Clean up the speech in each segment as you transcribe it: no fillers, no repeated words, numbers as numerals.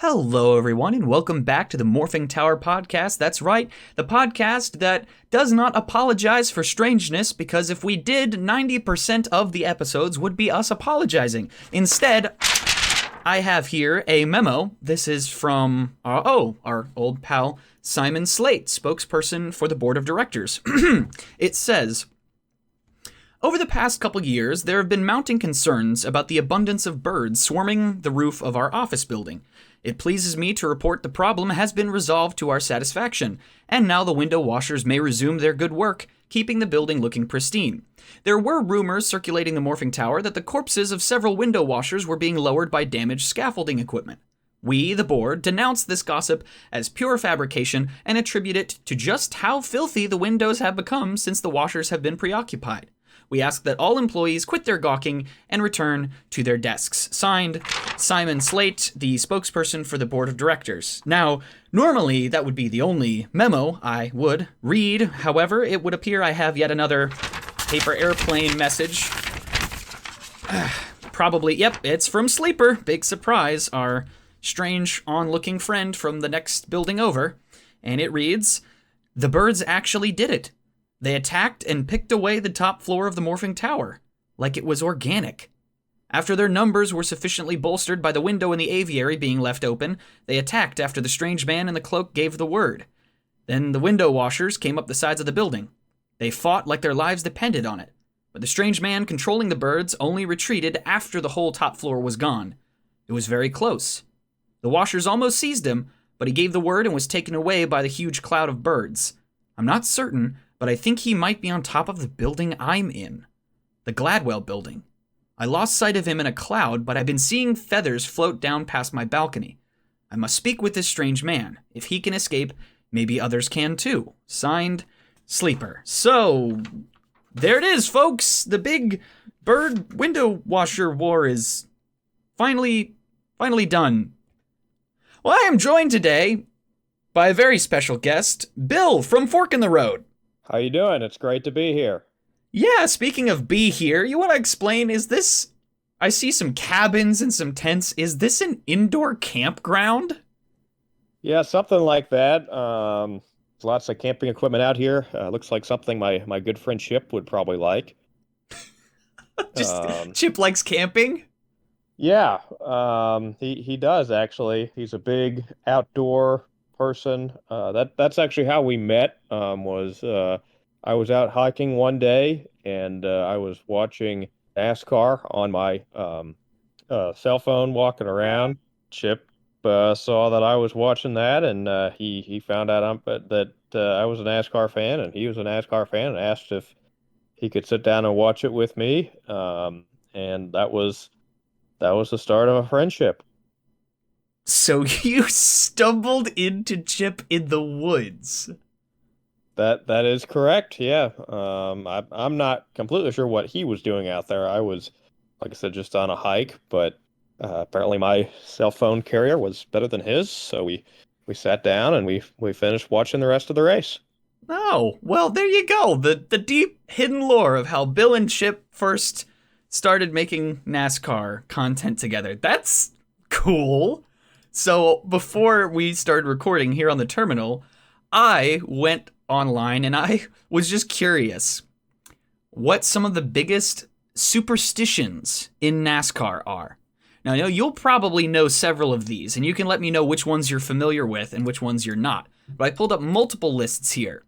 Hello, everyone, and welcome back to the Morphing Tower podcast. That's right, the podcast that does not apologize for strangeness, because if we did, 90% of the episodes would be us apologizing. Instead, I have here a memo. This is from, our old pal Simon Slate, spokesperson for the board of directors. It says, over the past couple years, there have been mounting concerns about the abundance of birds swarming the roof of our office building. It pleases me to report the problem has been resolved to our satisfaction, and now the window washers may resume their good work, keeping the building looking pristine. There were rumors circulating the Morphing Tower that the corpses of several window washers were being lowered by damaged scaffolding equipment. We, the board, denounce this gossip as pure fabrication and attribute it to just how filthy the windows have become since the washers have been preoccupied. We ask that all employees quit their gawking and return to their desks. Signed, Simon Slate, the spokesperson for the board of directors. Now, normally that would be the only memo I would read. However, it would appear I have yet another paper airplane message. Probably, yep, it's from Sleeper. Big surprise, our strange on-looking friend from the next building over. And it reads, "The birds actually did it. They attacked and picked away the top floor of the Morphing Tower, like it was organic. After their numbers were sufficiently bolstered by the window in the aviary being left open, they attacked after the strange man in the cloak gave the word. Then the window washers came up the sides of the building. They fought like their lives depended on it, but the strange man controlling the birds only retreated after the whole top floor was gone. It was very close. The washers almost seized him, but he gave the word and was taken away by the huge cloud of birds. I'm not certain, but I think he might be on top of the building I'm in. The Gladwell building. I lost sight of him in a cloud, but I've been seeing feathers float down past my balcony. I must speak with this strange man. If he can escape, maybe others can too." Signed, Sleeper. So, there it is, folks. The big bird window washer war is finally done. Well, I am joined today by a very special guest, Bill from Fork in the Road. How you doing? It's great to be here. Yeah, speaking of be here, you want to explain, is this, I see some cabins and some tents, is this an indoor campground? Yeah, something like that. There's lots of camping equipment out here. Looks like something my good friend Chip would probably like. Chip likes camping? Yeah, he does actually. He's a big outdoor person. That's actually how we met. I was out hiking one day and I was watching NASCAR on my cell phone walking around. Chip saw that I was watching that, and he found out that I was a NASCAR fan, and he was a NASCAR fan, and asked if he could sit down and watch it with me. And that was the start of a friendship. So you stumbled into Chip in the woods. That is correct. Yeah. I'm not completely sure what he was doing out there. I was, like I said, just on a hike, but apparently my cell phone carrier was better than his, so we sat down and we finished watching the rest of the race. Oh, well, there you go. The deep hidden lore of how Bill and Chip first started making NASCAR content together. That's cool. So before we started recording here on the terminal, I went online and I was just curious what some of the biggest superstitions in NASCAR are. Now, I know you'll probably know several of these, and you can let me know which ones you're familiar with and which ones you're not. But I pulled up multiple lists here.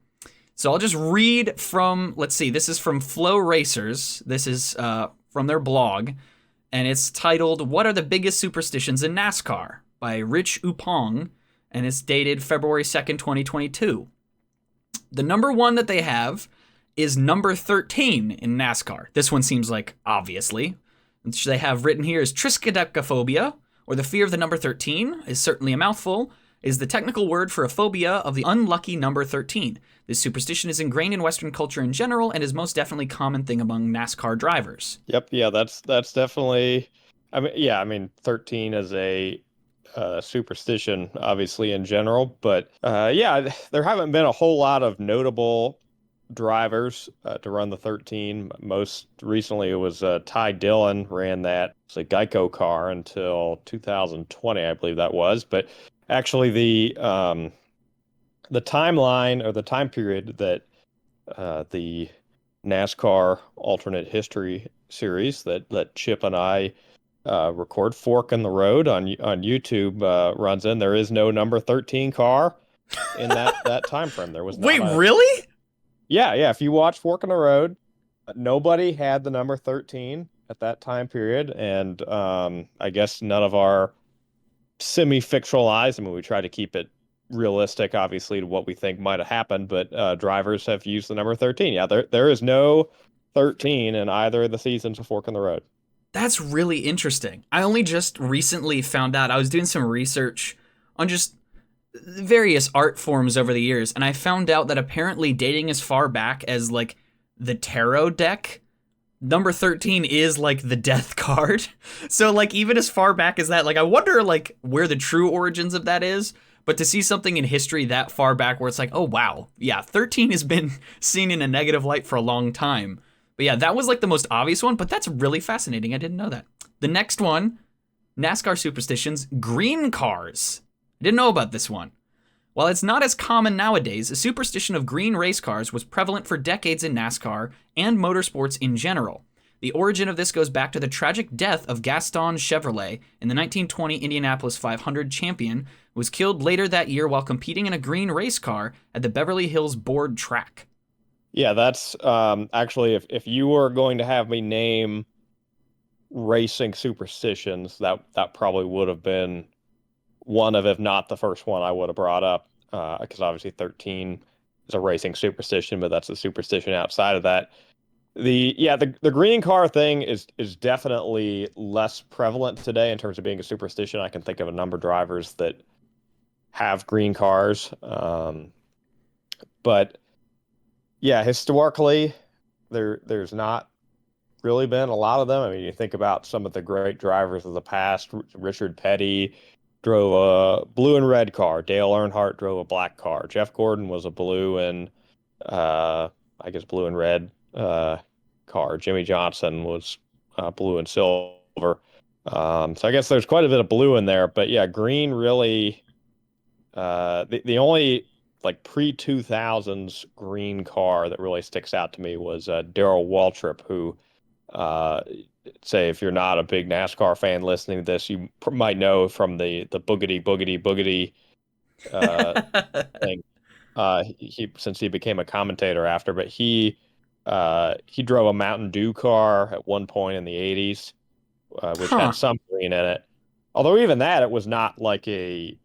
So I'll just read from, let's see, this is from Flow Racers. This is from their blog, and it's titled, "What are the biggest superstitions in NASCAR?" by Rich Upong, and it's dated February 2nd, 2022. The number one that they have is number 13 in NASCAR. This one seems like obviously. Which they have written here is triskaidekaphobia, or the fear of the number 13, is certainly a mouthful, is the technical word for a phobia of the unlucky number 13. This superstition is ingrained in Western culture in general and is most definitely a common thing among NASCAR drivers. Yep, yeah, that's definitely. I mean, 13 is a superstition, obviously in general, but yeah, there haven't been a whole lot of notable drivers to run the 13. Most recently, it was Ty Dillon ran that. It's a Geico car until 2020, I believe that was. But actually, the timeline or the time period that the NASCAR alternate history series that Chip and I record, Fork in the Road on YouTube, runs in. There is no number 13 car in that time frame. There was Wait, not a really? yeah. If you watch Fork in the Road, nobody had the number 13 at that time period, and I guess none of our semi-fictionalized. I mean, we try to keep it realistic, obviously, to what we think might have happened, but drivers have used the number 13. Yeah, there is no 13 in either of the seasons of Fork in the Road. That's really interesting. I only just recently found out. I was doing some research on just various art forms over the years, and I found out that apparently dating as far back as like the tarot deck, number 13 is like the death card. So like even as far back as that, like I wonder like where the true origins of that is. But to see something in history that far back where it's like, oh wow, yeah, 13 has been seen in a negative light for a long time. But yeah, that was like the most obvious one, but that's really fascinating. I didn't know that. The next one, NASCAR Superstitions, green cars. I didn't know about this one. While it's not as common nowadays, a superstition of green race cars was prevalent for decades in NASCAR and motorsports in general. The origin of this goes back to the tragic death of Gaston Chevrolet in the 1920 Indianapolis 500 champion, who was killed later that year while competing in a green race car at the Beverly Hills Board track. Yeah, that's actually if you were going to have me name racing superstitions, that probably would have been one of, if not the first one I would have brought up, because obviously 13 is a racing superstition, but that's a superstition outside of that. The green car thing is definitely less prevalent today in terms of being a superstition. I can think of a number of drivers that have green cars, but yeah, historically there's not really been a lot of them. I mean, you think about some of the great drivers of the past. Richard Petty drove a blue and red car. Dale Earnhardt drove a black car. Jeff Gordon was a blue and I guess blue and red car. Jimmy Johnson was blue and silver. So I guess there's quite a bit of blue in there, but yeah, green really the only like pre-2000s green car that really sticks out to me was Darrell Waltrip, who uh, say if you're not a big NASCAR fan listening to this, you might know from the boogity boogity boogity uh, thing. He since he became a commentator after, but he drove a Mountain Dew car at one point in the 80s, which Huh. had some green in it. Although even that, it was not like a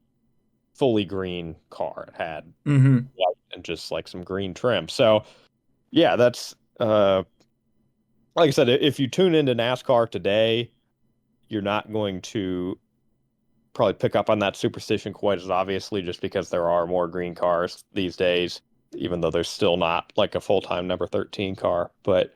fully green car. It had Mm-hmm. white and just like some green trim. So yeah, that's like I said, if you tune into NASCAR today, you're not going to probably pick up on that superstition quite as obviously, just because there are more green cars these days, even though there's still not like a full-time number 13 car. But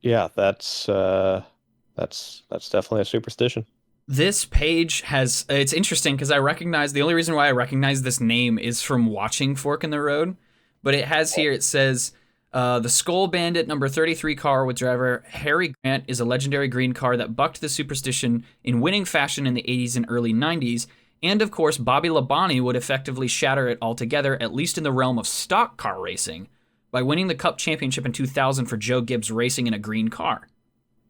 yeah, that's definitely a superstition. This page has, it's interesting because I recognize, the only reason why I recognize this name is from watching Fork in the Road. But it has here, it says, the Skull Bandit number 33 car with driver Harry Grant is a legendary green car that bucked the superstition in winning fashion in the 80s and early 90s. And of course, Bobby Labonte would effectively shatter it altogether, at least in the realm of stock car racing, by winning the Cup Championship in 2000 for Joe Gibbs racing in a green car.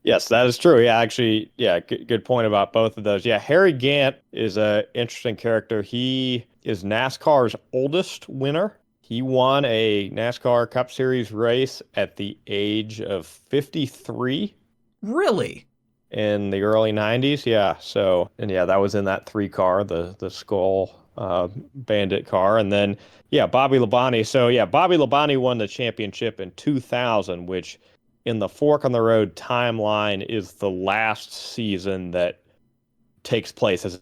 Yes, that is true. Yeah, actually, yeah, good point about both of those. Yeah, Harry Gant is a interesting character. He is NASCAR's oldest winner. He won a NASCAR Cup Series race at the age of 53 Really? in the early 90s. Yeah, so and yeah, that was in that three car, the Skull Bandit car, and then yeah, Bobby Labonte. So yeah, Bobby Labonte won the championship in 2000, which in the Fork on the Road timeline is the last season that takes place as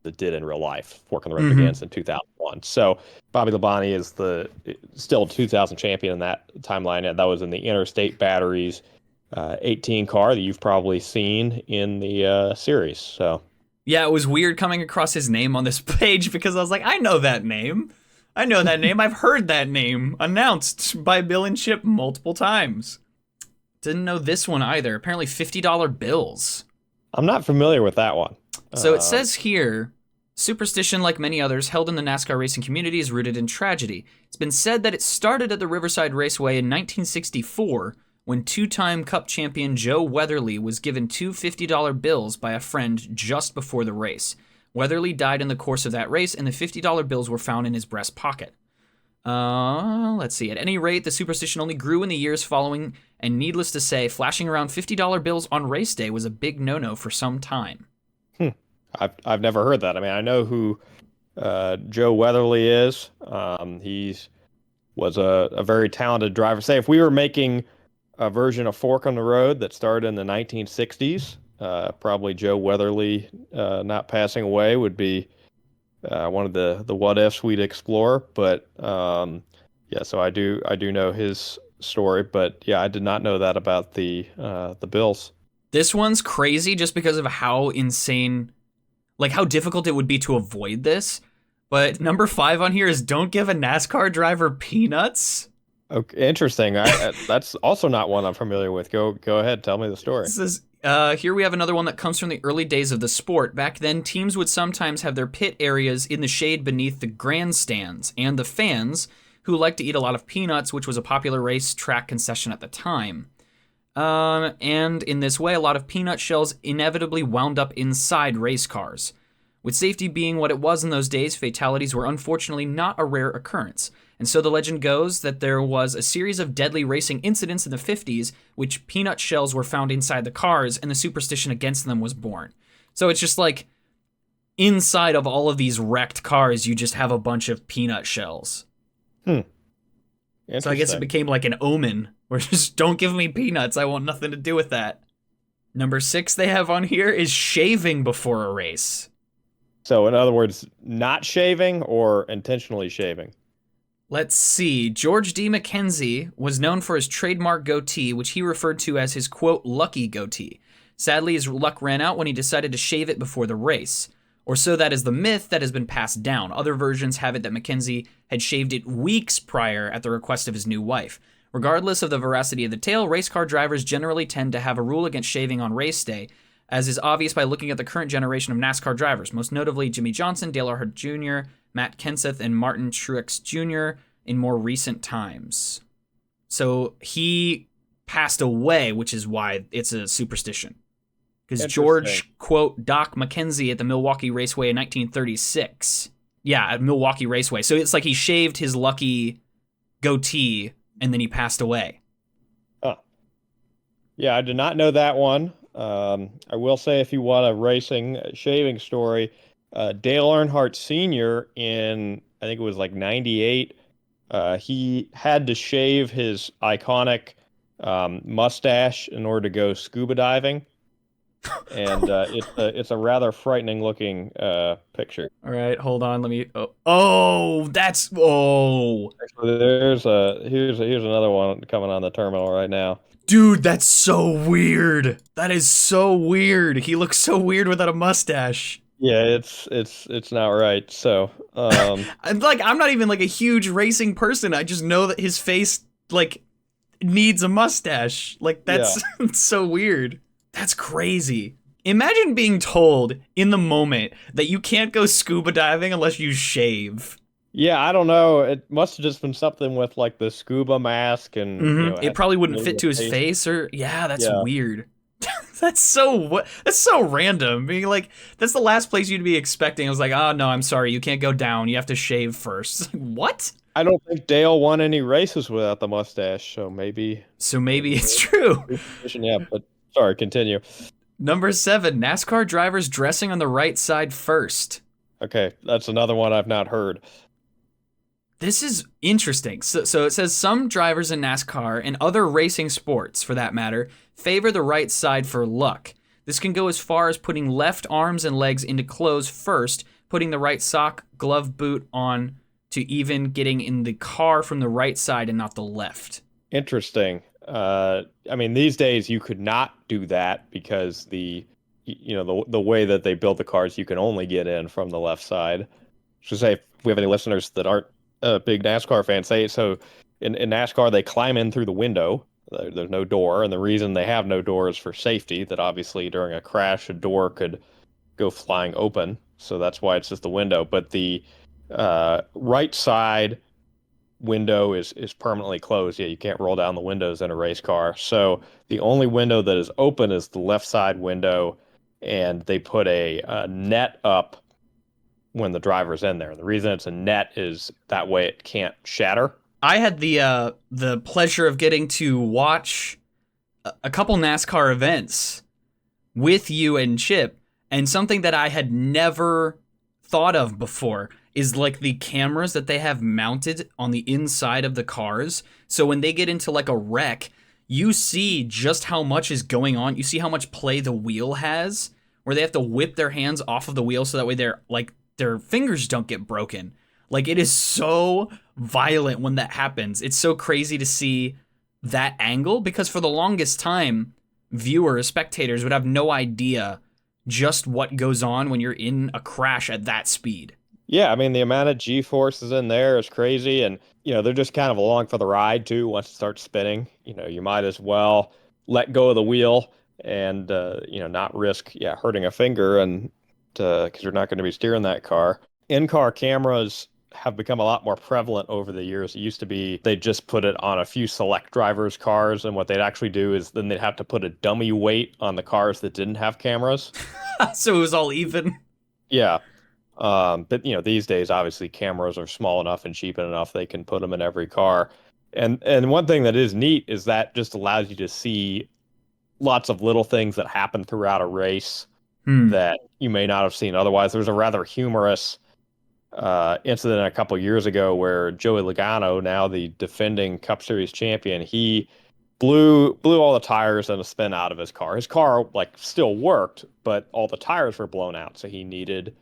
it did in real life. Fork on the Road Mm-hmm. begins in 2001. So Bobby Labonte is the still 2000 champion in that timeline, and that was in the Interstate Batteries 18 car that you've probably seen in the series. So Yeah, it was weird coming across his name on this page because I was like, I know that name. I know that name. I've heard that name announced by Bill and Chip multiple times. Didn't know this one either. Apparently $50 bills. I'm not familiar with that one. So it says here, superstition, like many others held in the NASCAR racing community, is rooted in tragedy. It's been said that it started at the Riverside Raceway in 1964 when two-time Cup champion Joe Weatherly was given two $50 bills by a friend just before the race. Weatherly died in the course of that race, and the $50 bills were found in his breast pocket. Let's see. At any rate, the superstition only grew in the years following, and needless to say, flashing around $50 bills on race day was a big no-no for some time. I've never heard that. I mean, I know who Joe Weatherly is. He's was a very talented driver. Say, if we were making a version of Fork on the Road that started in the 1960s, probably Joe Weatherly not passing away would be one of the what ifs we'd explore. But yeah, so I do know his story. But yeah, I did not know that about the Bills. This one's crazy just because of how insane, like how difficult it would be to avoid this. But number 5 on here is don't give a NASCAR driver peanuts. Okay, interesting. That's also not one I'm familiar with. Go ahead, tell me the story. This is here we have another one that comes from the early days of the sport. Back then, teams would sometimes have their pit areas in the shade beneath the grandstands, and the fans, who liked to eat a lot of peanuts, which was a popular racetrack concession at the time. And in this way, a lot of peanut shells inevitably wound up inside race cars. With safety being what it was in those days, fatalities were unfortunately not a rare occurrence. And so the legend goes that there was a series of deadly racing incidents in the 50s, which peanut shells were found inside the cars, and the superstition against them was born. So it's just like, inside of all of these wrecked cars, you just have a bunch of peanut shells. So I guess it became like an omen, where just don't give me peanuts, I want nothing to do with that. Number 6 they have on here is shaving before a race. So in other words, not shaving or intentionally shaving? Let's see. George D. McKenzie was known for his trademark goatee, which he referred to as his, quote, lucky goatee. Sadly, his luck ran out when he decided to shave it before the race. Or so that is the myth that has been passed down. Other versions have it that McKenzie had shaved it weeks prior at the request of his new wife. Regardless of the veracity of the tale, race car drivers generally tend to have a rule against shaving on race day, as is obvious by looking at the current generation of NASCAR drivers, most notably Jimmy Johnson, Dale Earnhardt Jr., Matt Kenseth, and Martin Truex Jr. in more recent times. So he passed away, which is why it's a superstition. Because George, quote, Doc McKenzie at the Milwaukee Raceway in 1936. Yeah, at Milwaukee Raceway. So it's like he shaved his lucky goatee, and then he passed away. Huh. Yeah, I did not know that one. I will say, if you want a racing shaving story, Dale Earnhardt Sr. in, I think it was like 98, he had to shave his iconic mustache in order to go scuba diving. And it's a rather frightening looking picture. All right, hold on. Let me. Oh, that's. Oh. Actually, here's another one coming on the terminal right now. Dude, that's so weird. That is so weird. He looks so weird without a mustache. Yeah, it's not right. So, I'm not even like a huge racing person. I just know that his face like needs a mustache. Like that's so weird. That's crazy. Imagine being told in the moment that you can't go scuba diving unless you shave. Yeah, I don't know. It must have just been something with like the scuba mask and it probably wouldn't fit to his face or that's weird. That's so random. Being like, that's the last place you'd be expecting. I was like, oh no, I'm sorry, you can't go down. You have to shave first. What? I don't think Dale won any races without the mustache, so maybe it's true. Yeah, but sorry, continue. Number 7, NASCAR drivers dressing on the right side first. Okay, that's another one I've not heard. This is interesting. So it says some drivers in NASCAR and other racing sports, for that matter, favor the right side for luck. This can go as far as putting left arms and legs into clothes first, putting the right sock, glove, boot on, to even getting in the car from the right side and not the left. Interesting. I mean, these days you could not do that because the way that they build the cars, you can only get in from the left side. So say if we have any listeners that aren't a big NASCAR fan, say so in NASCAR they climb in through the window. There's no door, and the reason they have no door is for safety. That obviously during a crash, a door could go flying open, so that's why it's just the window. But the right side window is permanently closed. Yeah, you can't roll down the windows in a race car. So the only window that is open is the left side window, and they put a net up when the driver's in there. The reason it's a net is that way it can't shatter. I had the pleasure of getting to watch a couple NASCAR events with you and Chip, and something that I had never thought of before is like the cameras that they have mounted on the inside of the cars. So when they get into like a wreck, you see just how much is going on. You see how much play the wheel has, where they have to whip their hands off of the wheel so that way their fingers don't get broken. Like, it is so violent when that happens. It's so crazy to see that angle, because for the longest time, viewers, spectators would have no idea just what goes on when you're in a crash at that speed. Yeah, I mean the amount of G-forces in there is crazy, and they're just kind of along for the ride too. Once it starts spinning, you might as well let go of the wheel and not risk hurting a finger, and because you're not going to be steering that car. In-car cameras have become a lot more prevalent over the years. It used to be they just put it on a few select drivers' cars, and what they'd actually do is then they'd have to put a dummy weight on the cars that didn't have cameras. So it was all even. Yeah. But these days, obviously, cameras are small enough and cheap enough they can put them in every car. And one thing that is neat is that just allows you to see lots of little things that happen throughout a race that you may not have seen otherwise. There was a rather humorous incident a couple years ago where Joey Logano, now the defending Cup Series champion, he blew all the tires and a spin out of his car. His car still worked, but all the tires were blown out, so he needed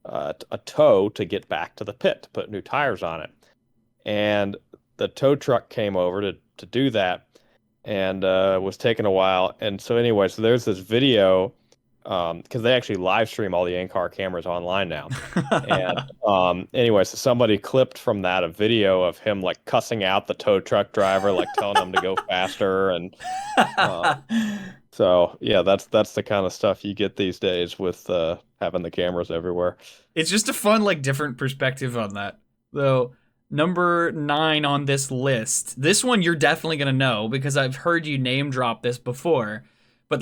a tow to get back to the pit to put new tires on it. And the tow truck came over to do that, and was taking a while. And so anyway, so there's this video, because they actually live stream all the in-car cameras online now. And anyway, so somebody clipped from that a video of him cussing out the tow truck driver, telling him to go faster. And so yeah, that's the kind of stuff you get these days with having the cameras everywhere. It's just a fun, different perspective on that. Though, number 9 on this list. This one you're definitely gonna know because I've heard you name drop this before. But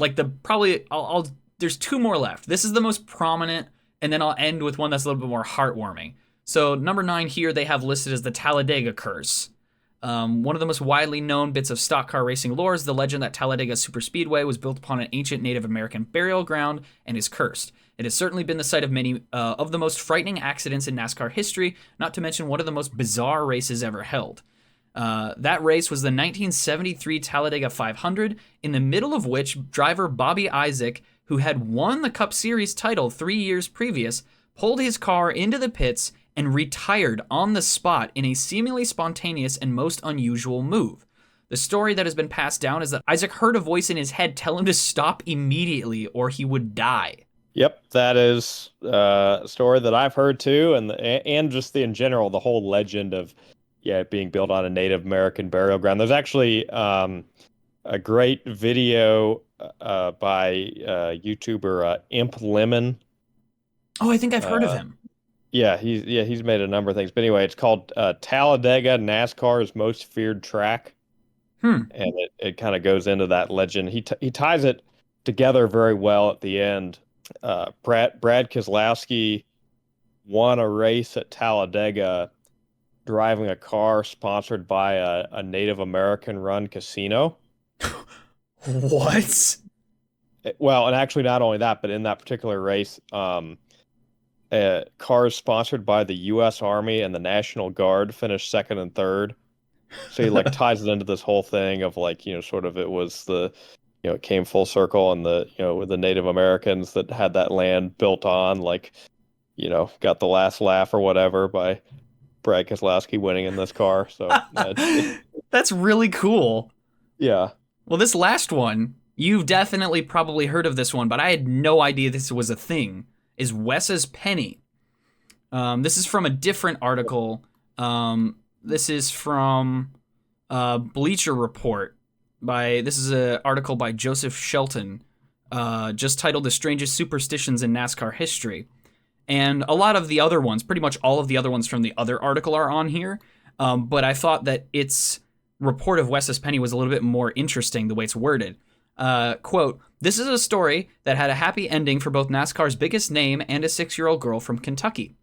there's 2 more left. This is the most prominent, and then I'll end with one that's a little bit more heartwarming. So number 9 here they have listed as the Talladega Curse. One of the most widely known bits of stock car racing lore is the legend that Talladega Superspeedway was built upon an ancient Native American burial ground and is cursed. It has certainly been the site of many of the most frightening accidents in NASCAR history, not to mention one of the most bizarre races ever held. That race was the 1973 Talladega 500, in the middle of which driver Bobby Isaac, who had won the Cup Series title 3 years previous, pulled his car into the pits and retired on the spot in a seemingly spontaneous and most unusual move. The story that has been passed down is that Isaac heard a voice in his head tell him to stop immediately or he would die. Yep, that is a story that I've heard too, and just in general, the whole legend of it being built on a Native American burial ground. There's actually a great video by YouTuber Imp Lemon. Oh, I think I've heard of him. Yeah, he's made a number of things. But anyway, it's called Talladega, NASCAR's Most Feared Track. And it kind of goes into that legend. He ties it together very well at the end. Brad Keselowski won a race at Talladega driving a car sponsored by a Native American run casino. What? Well, and actually not only that, but in that particular race, cars sponsored by the U.S. Army and the National Guard finished second and third. So he ties it into this whole thing of sort of it was it came full circle, and with the Native Americans that had that land built on, got the last laugh or whatever by Brad Keselowski winning in this car. So that's really cool. Yeah. Well, this last one, you've definitely probably heard of this one, but I had no idea this was a thing, is Wes's Penny. This is from a different article This is from Bleacher Report. This is an article by Joseph Shelton, just titled "The Strangest Superstitions in NASCAR History." And a lot of the other ones, pretty much all of the other ones from the other article are on here. But I thought that its report of Wes's Penny was a little bit more interesting the way it's worded. Quote, "This is a story that had a happy ending for both NASCAR's biggest name and a 6-year-old girl from Kentucky.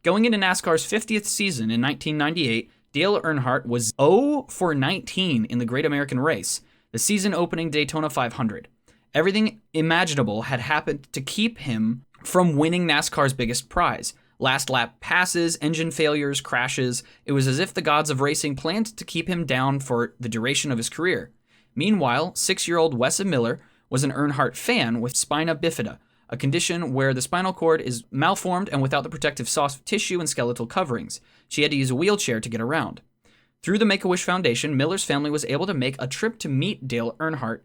Going into NASCAR's 50th season in 1998, Dale Earnhardt was 0 for 19 in the Great American Race, the season opening Daytona 500. Everything imaginable had happened to keep him from winning NASCAR's biggest prize. Last lap passes, engine failures, crashes. It was as if the gods of racing planned to keep him down for the duration of his career. Meanwhile, 6-year-old Wessa Miller was an Earnhardt fan with spina bifida, a condition where the spinal cord is malformed and without the protective soft tissue and skeletal coverings. She had to use a wheelchair to get around. Through the Make-A-Wish Foundation, Miller's family was able to make a trip to meet Dale Earnhardt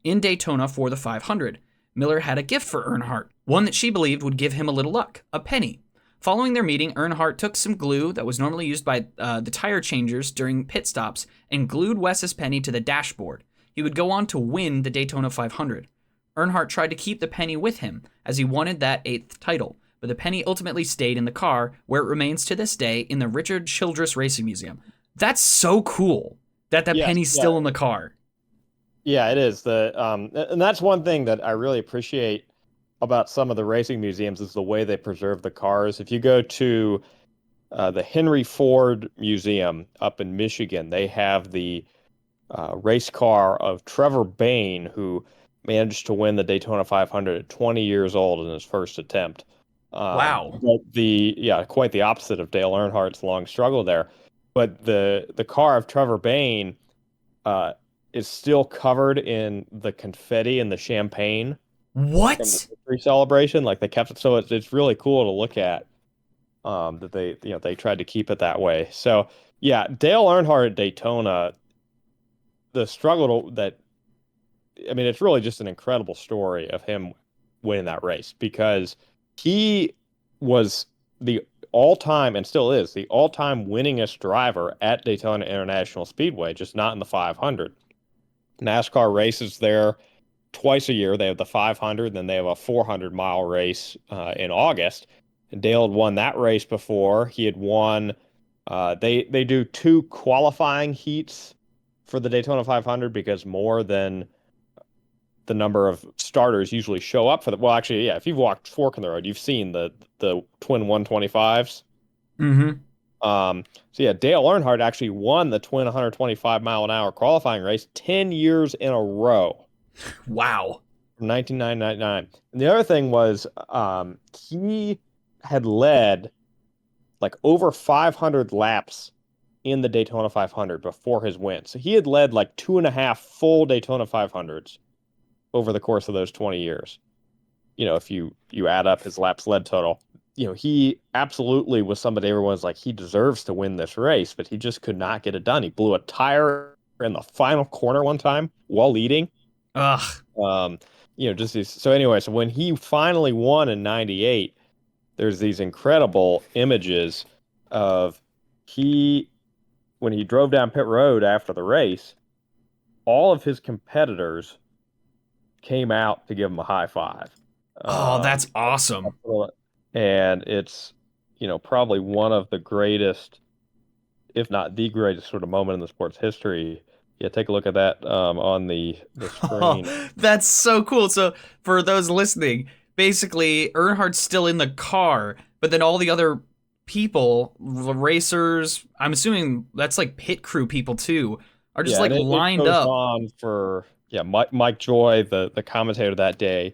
in Daytona for the 500. Miller had a gift for Earnhardt, one that she believed would give him a little luck, a penny. Following their meeting, Earnhardt took some glue that was normally used by the tire changers during pit stops and glued Wes's penny to the dashboard. He would go on to win the Daytona 500. Earnhardt tried to keep the penny with him, as he wanted that 8th title, but the penny ultimately stayed in the car, where it remains to this day in the Richard Childress Racing Museum. That's so cool that penny's still in the car. Yeah, it is. And that's one thing that I really appreciate about some of the racing museums is the way they preserve the cars. If you go to the Henry Ford Museum up in Michigan, they have the race car of Trevor Bayne, who managed to win the Daytona 500 at 20 years old in his first attempt. Wow. Quite the opposite of Dale Earnhardt's long struggle there. But the car of Trevor Bayne is still covered in the confetti and the champagne. What? From the victory celebration, like they kept it, so it's really cool to look at. That they tried to keep it that way. So yeah, Dale Earnhardt at Daytona, the struggle it's really just an incredible story of him winning that race, because he was the all-time, and still is, the all-time winningest driver at Daytona International Speedway, just not in the 500. NASCAR races there twice a year. They have the 500, then they have a 400-mile race in August. And Dale had won that race before. He had won. They do 2 qualifying heats for the Daytona 500 because more than the number of starters usually show up for the. Well, actually, yeah. If you've walked Fork in the Road, you've seen the twin 125s. Mm-hmm. So yeah, Dale Earnhardt actually won the twin 125-mile-an-hour qualifying race 10 years in a row. Wow. From 1999. And the other thing was he had led like over 500 laps in the Daytona 500 before his win. So he had led like 2.5 full Daytona 500s over the course of those 20 years. If you add up his laps led total, he absolutely was somebody everyone's like, he deserves to win this race, but he just could not get it done. He blew a tire in the final corner one time while leading. Ugh. So when he finally won in 98, there's these incredible images of when he drove down pit road after the race, all of his competitors came out to give him a high five. Oh, that's awesome. And it's, probably one of the greatest, if not the greatest sort of moment in the sport's history. Yeah, take a look at that on the screen. Oh, that's so cool. So for those listening, basically Earnhardt's still in the car, but then all the other people, racers, I'm assuming that's like pit crew people too, are just lined up. On for Mike Joy, the commentator that day,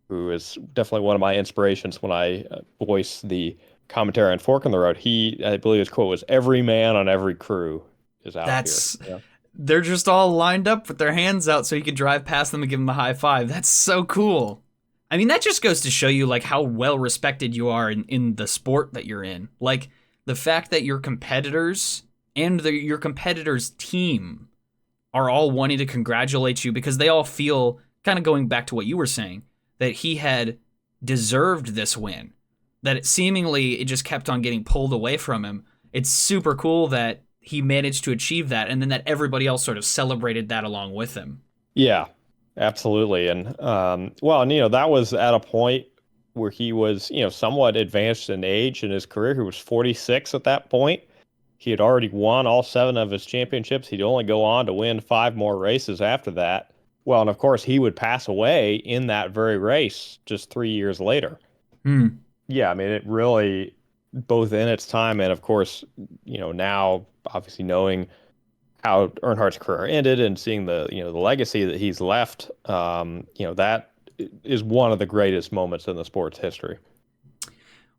who is definitely one of my inspirations when I voice the commentary on Fork in the Road. I believe his quote was, "Every man on every crew is out here." Yeah. They're just all lined up with their hands out so you can drive past them and give them a high five. That's so cool. I mean, that just goes to show you like how well respected you are in the sport that you're in. Like the fact that your competitors and your competitors' team are all wanting to congratulate you because they all feel, kind of going back to what you were saying, that he had deserved this win. That it just kept on getting pulled away from him. it's super cool that he managed to achieve that, and then that everybody else sort of celebrated that along with him. Yeah, absolutely. And well, and that was at a point where he was, somewhat advanced in age in his career. He was 46 at that point. He had already won all seven of his championships. He'd only go on to win five more races after that. Well, and of course, he would pass away in that very race just 3 years later. Hmm. Yeah, I mean, it really, both in its time and, of course, now obviously knowing how Earnhardt's career ended and seeing the legacy that he's left, that is one of the greatest moments in the sport's history.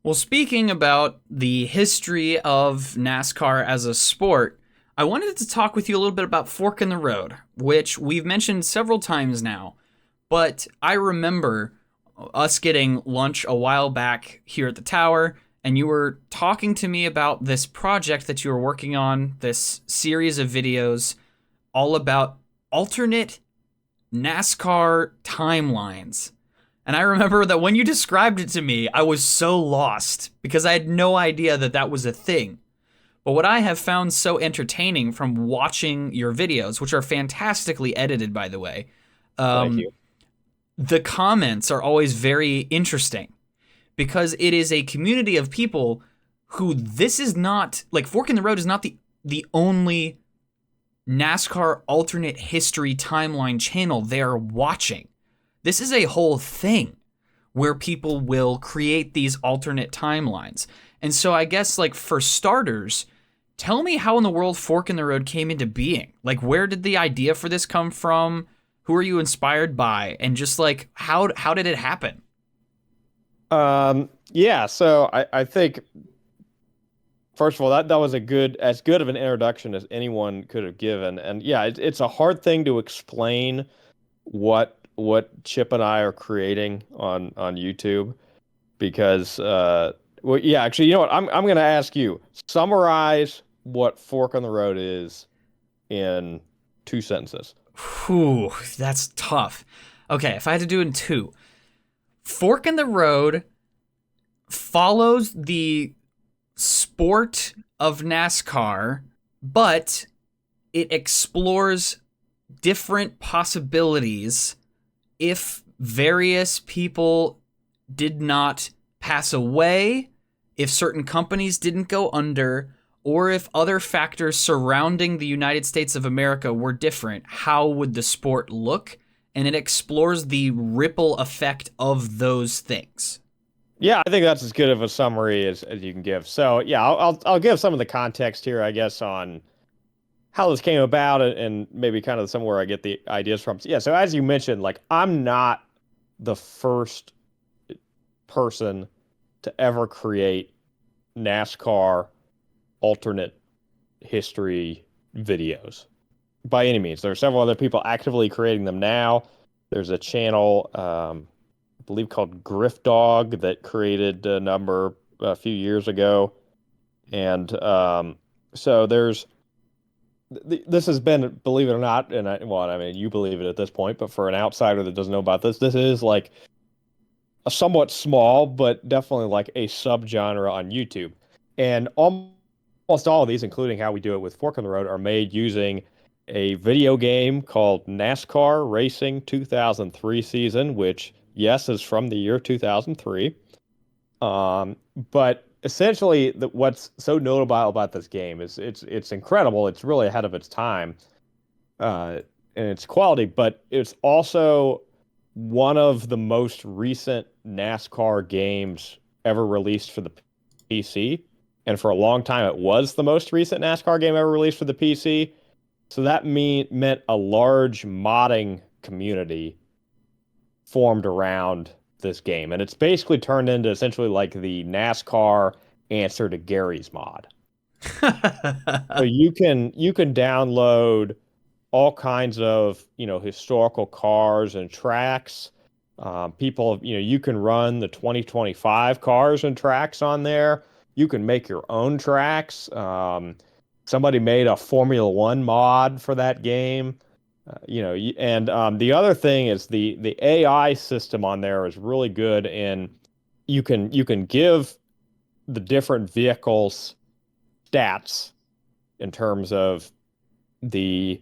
Well, speaking about the history of NASCAR as a sport, I wanted to talk with you a little bit about Fork in the Road, which we've mentioned several times now. But I remember us getting lunch a while back here at the tower, and you were talking to me about this project that you were working on, this series of videos all about alternate NASCAR timelines. And I remember that when you described it to me, I was so lost because I had no idea that that was a thing. But what I have found so entertaining from watching your videos, which are fantastically edited, by the way, Thank um, you. the comments are always very interesting because it is a community of people who this is not like Fork in the Road is not the only NASCAR alternate history timeline channel they're watching. This is a whole thing where people will create these alternate timelines. And so I guess like for starters, tell me how in the world Fork in the Road came into being. Like where did the idea for this come from? Who are you inspired by? And just like how did it happen? Yeah, so I think first of all, that was as good of an introduction as anyone could have given. And yeah, it's a hard thing to explain what Chip and I are creating on YouTube because well, yeah, actually, you know what? I'm gonna ask you, summarize what Fork on the Road is in 2 sentences. Whew, that's tough. Okay, if I had to do it in two, Fork in the Road follows the sport of NASCAR, but it explores different possibilities if various people did not pass away, if certain companies didn't go under, or if other factors surrounding the United States of America were different, how would the sport look? And it explores the ripple effect of those things. Yeah, I think that's as good of a summary as you can give. So yeah, I'll give some of the context here, I guess, on how this came about and maybe kind of somewhere I get the ideas from. So, yeah, so as you mentioned, like I'm not the first person to ever create NASCAR alternate history videos by any means. There are several other people actively creating them now. There's a channel, I believe called Griff Dog that created a number a few years ago. And so this has been, believe it or not, and I mean, you believe it at this point, but for an outsider that doesn't know about this is like a somewhat small, but definitely like a subgenre on YouTube. And almost all of these, including how we do it with Fork on the Road, are made using a video game called NASCAR Racing 2003 season, which, yes, is from the year 2003. But essentially, what's so notable about this game is it's incredible. It's really ahead of its time, uh, in its quality, but it's also one of the most recent NASCAR games ever released for the PC. And for a long time, it was the most recent NASCAR game ever released for the PC. So that meant a large modding community formed around this game. And it's basically turned into essentially like the NASCAR answer to Gary's mod. So you can download all kinds of, historical cars and tracks. People, you can run the 2025 cars and tracks on there. You can make your own tracks. Somebody made a Formula One mod for that game. And the other thing is the AI system on there is really good, and you can give the different vehicles stats in terms of the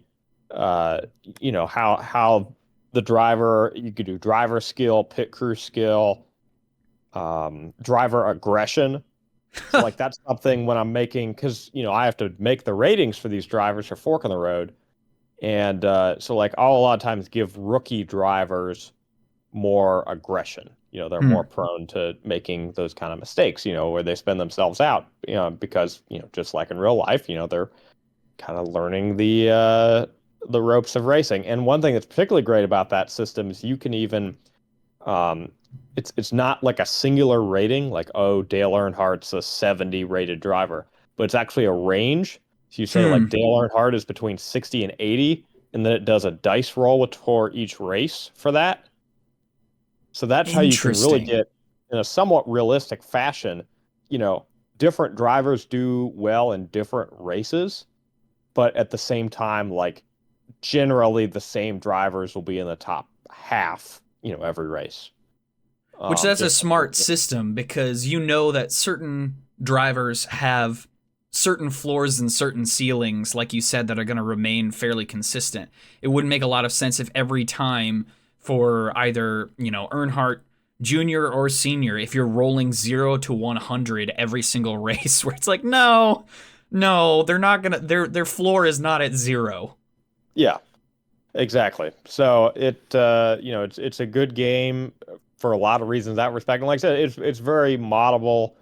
how the driver, you could do driver skill, pit crew skill, driver aggression. So like that's something when I'm making, because I have to make the ratings for these drivers for Fork in the Road, and so like I'll a lot of times give rookie drivers more aggression. They're more Hmm. prone to making those kind of mistakes, where they spin themselves out, because just like in real life, they're kind of learning the ropes of racing. And one thing that's particularly great about that system is you can even um, it's not like a singular rating, like, oh, Dale Earnhardt's a 70 rated driver, but it's actually a range. So you say like Hmm. Dale Earnhardt is between 60 and 80, and then it does a dice roll for each race for that. So that's how you can really Interesting. get in a somewhat realistic fashion, you know, different drivers do well in different races, but at the same time, like generally the same drivers will be in the top half, every race. Which that's a Just smart system because you know that certain drivers have certain floors and certain ceilings, like you said, that are going to remain fairly consistent. It wouldn't make a lot of sense if every time for either, Earnhardt Junior or Senior, if you're rolling 0 to 100 every single race, where it's like, no, no, they're not gonna. Their floor is not at 0. yeah, exactly. So it's a good game for a lot of reasons in that respect. And like I said, it's very moddable.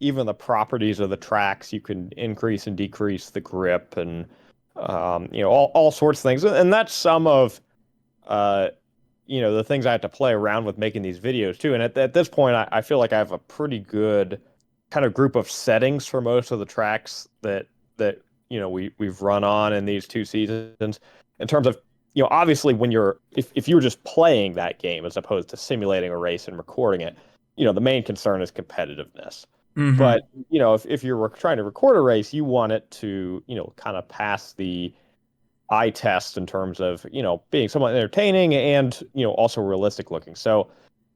Even the properties of the tracks, you can increase and decrease the grip and all sorts of things. And that's some of uh, the things I have to play around with making these videos too. And at this point, I feel like I have a pretty good kind of group of settings for most of the tracks that we've run on in these 2 seasons. In terms of obviously when if you're just playing that game as opposed to simulating a race and recording it, the main concern is competitiveness. Mm-hmm. But if you're trying to record a race, you want it to kind of pass the eye test in terms of being somewhat entertaining and also realistic looking. So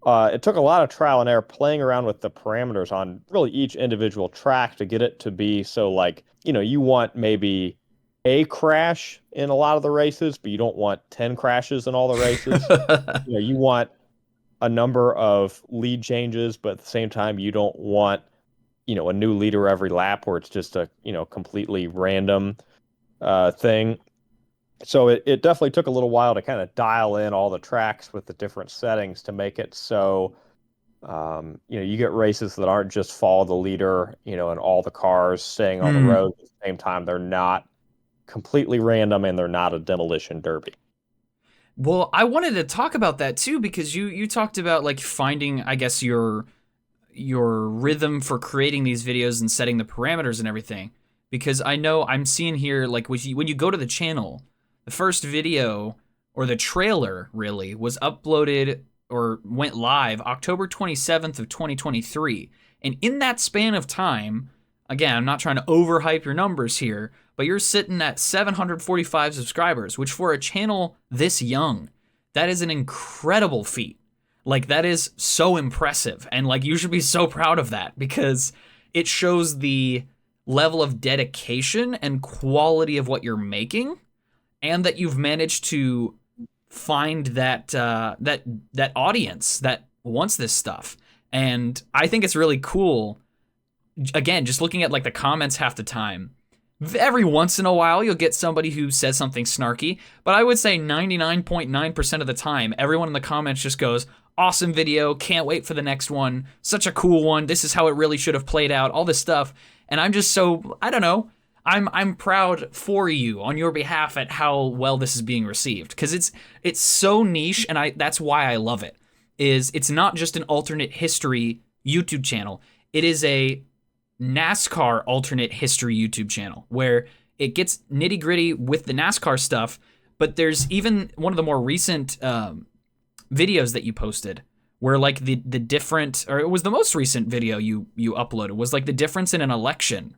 it took a lot of trial and error playing around with the parameters on really each individual track to get it to be so like you want maybe a crash in a lot of the races, but you don't want 10 crashes in all the races. You want a number of lead changes, but at the same time you don't want a new leader every lap where it's just a completely random thing. So it definitely took a little while to kind of dial in all the tracks with the different settings to make it so you get races that aren't just follow the leader, and all the cars staying on the Hmm. road at the same time. They're not completely random and they're not a demolition derby. Well, I wanted to talk about that too because you talked about like finding, I guess, your rhythm for creating these videos and setting the parameters and everything. Because I know I'm seeing here like when you go to the channel, the first video or the trailer really was uploaded or went live October 27th of 2023. And in that span of time, again, I'm not trying to overhype your numbers here, but you're sitting at 745 subscribers, which for a channel this young, that is an incredible feat. Like that is so impressive and like you should be so proud of that because it shows the level of dedication and quality of what you're making and that you've managed to find that audience that wants this stuff. And I think it's really cool. Again, just looking at like the comments half the time, every once in a while you'll get somebody who says something snarky, but I would say 99.9% of the time everyone in the comments just goes, awesome video, can't wait for the next one, such a cool one, this is how it really should have played out, all this stuff. And I'm just so, I don't know, I'm proud for you on your behalf at how well this is being received because it's so niche and that's why I love it. Is it's not just an alternate history YouTube channel. It is a NASCAR alternate history YouTube channel where it gets nitty gritty with the NASCAR stuff, but there's even one of the more recent videos that you posted where like the different, or it was the most recent video you uploaded was like the difference in an election.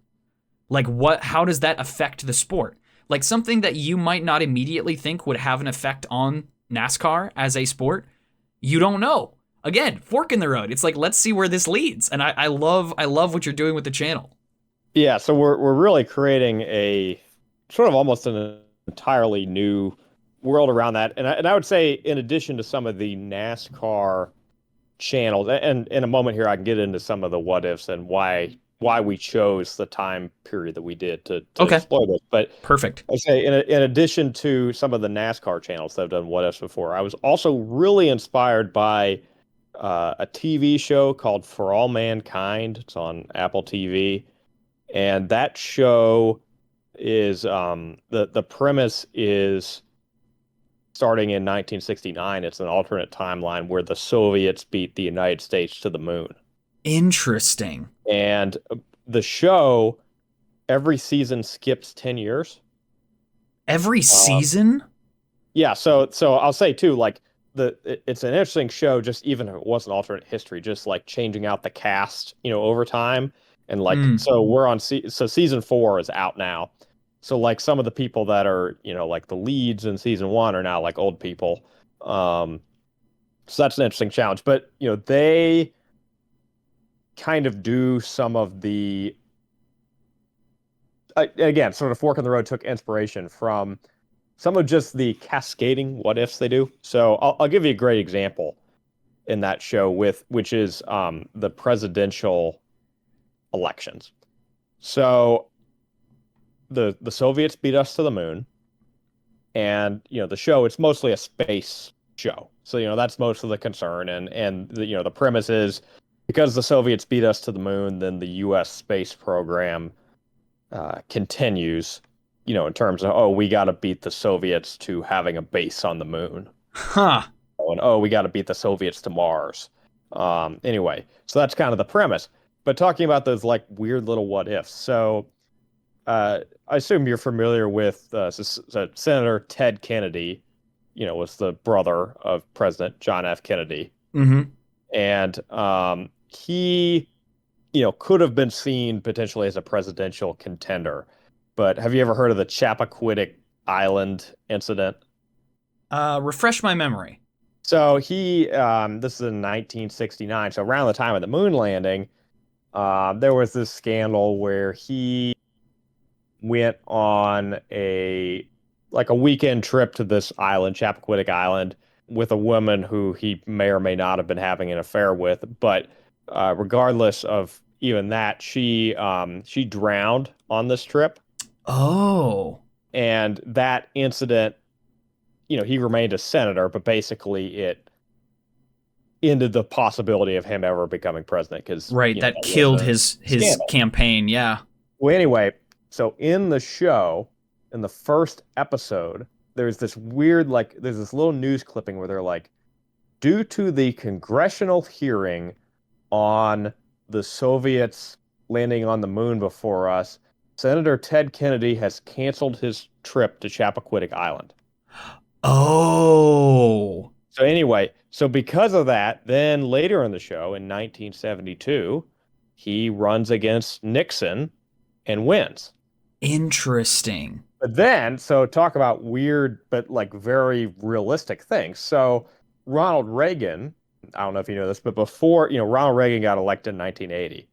Like how does that affect the sport? Like something that you might not immediately think would have an effect on NASCAR as a sport, you don't know. Again, fork in the road. It's like let's see where this leads, and I love what you're doing with the channel. Yeah, so we're really creating a sort of almost an entirely new world around that. And I would say in addition to some of the NASCAR channels, and in a moment here I can get into some of the what ifs and why we chose the time period that we did to Okay, explore this. But perfect. I say in addition to some of the NASCAR channels that have done what ifs before, I was also really inspired by a TV show called For All Mankind. It's on Apple TV. And that show is the premise is starting in 1969. It's an alternate timeline where the Soviets beat the United States to the moon. Interesting. And the show every season skips 10 years. Every Uh, season? yeah, so I'll say too, like it's an interesting show, just even if it wasn't alternate history, just like changing out the cast, over time. And like Hmm. so we're on so season 4 is out now. So like some of the people that are, like the leads in season 1 are now like old people. Um, so that's an interesting challenge. But they kind of do some of the again, sort of Fork in the Road took inspiration from some of just the cascading what ifs they do. So I'll give you a great example in that show which is the presidential elections. So the Soviets beat us to the moon, and the show, it's mostly a space show. So that's most of the concern, and the premise is because the Soviets beat us to the moon, then the U.S. space program continues. In terms of, oh, we got to beat the Soviets to having a base on the moon. Huh. And oh, we got to beat the Soviets to Mars. Anyway, so that's kind of the premise. But talking about those like weird little what ifs. So I assume you're familiar with Senator Ted Kennedy. Was the brother of President John F. Kennedy, Mm-hmm. and he, could have been seen potentially as a presidential contender. But have you ever heard of the Chappaquiddick Island incident? Refresh my memory. So this is in 1969. So around the time of the moon landing, there was this scandal where he went on a weekend trip to this island, Chappaquiddick Island, with a woman who he may or may not have been having an affair with. But regardless of even that, she drowned on this trip, Oh. and that incident, he remained a senator, but basically it ended the possibility of him ever becoming president because Right, that that was killed a his scandal. campaign, yeah. Well, anyway, so in the show, in the first episode, there's this weird, like, there's this little news clipping where they're like, due to the congressional hearing on the Soviets landing on the moon before us, Senator Ted Kennedy has canceled his trip to Chappaquiddick Island. Oh. So anyway, so because of that, then later in the show in 1972, he runs against Nixon and wins. Interesting. But then, so talk about weird, but like very realistic things. So Ronald Reagan, I don't know if you know this, but before, Ronald Reagan got elected in 1980,